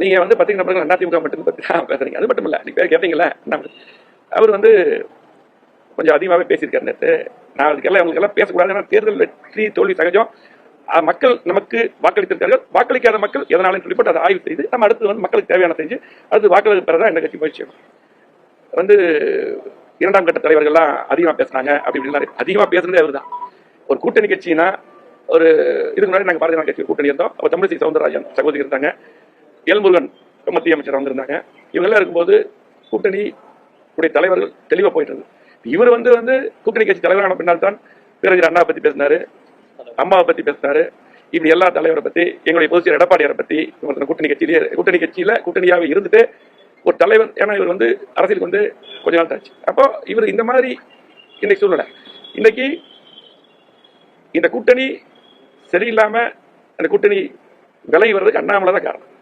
நீங்க வந்து பார்த்தீங்கன்னா அதிமுக மட்டும் பற்றி தான் பேசுறீங்க. அது மட்டும் இல்லை, நீங்க பேர் கேட்டீங்களா, அவர் வந்து கொஞ்சம் அதிகமாகவே பேசியிருக்காரு நேற்று. நான் அதுக்கெல்லாம் உங்களுக்கு எல்லாம் பேசக்கூடாது. ஏன்னா தேர்தல் வெற்றி தோல்வி சகஜம். மக்கள் நமக்கு வாக்களித்திருக்கார்கள். வாக்களிக்காத மக்கள் எதனாலும் சொல்லிப்பட்டு அதை ஆய்வு செய்து நம்ம அடுத்து வந்து மக்களுக்கு தேவையான செஞ்சு அடுத்து வாக்களிப்பு பெறதான் இந்த கட்சி முயற்சி வந்து இரண்டாம் கட்ட தலைவர்கள்லாம் அதிகமாக பேசுனாங்க. அப்படி இப்படிலாம் அதிகமாக பேசுனதே அவர் தான். ஒரு கூட்டணி கட்சினா ஒரு இதுக்கு முன்னாடி நாங்கள் பாரதிய ஜனதா கட்சி கூட்டணி இருந்தோம். அப்போ தமிழிசை சவுந்தரராஜன் சகோதரி இருந்தாங்க, எல்முருகன் மத்திய அமைச்சர் வந்திருந்தாங்க. இவங்கெல்லாம் இருக்கும்போது கூட்டணி உடைய தலைவர்கள் தெளிவாக போயிட்டு இருந்தது. இவர் வந்து கூட்டணி கட்சி தலைவரான பின்னால் தான் பேரறிஞர் அண்ணாவை பற்றி பேசினாரு, அம்மாவை பற்றி பேசினாரு. இப்படி எல்லா தலைவரை பற்றி, எங்களுடைய பொதுச் செயலர் எடப்பாடியாரை பற்றி, கூட்டணி கட்சியில கூட்டணியாக இருந்துட்டு ஒரு தலைவர். ஏன்னா இவர் வந்து அரசியலுக்கு வந்து கொஞ்ச நாள் தாச்சு. அப்போ இவர் இந்த மாதிரி இன்னைக்கு சூழ்நிலை. இன்னைக்கு இந்த கூட்டணி சரியில்லாம அந்த கூட்டணி விலை வர்றதுக்கு அண்ணாமலை தான் காரணம்.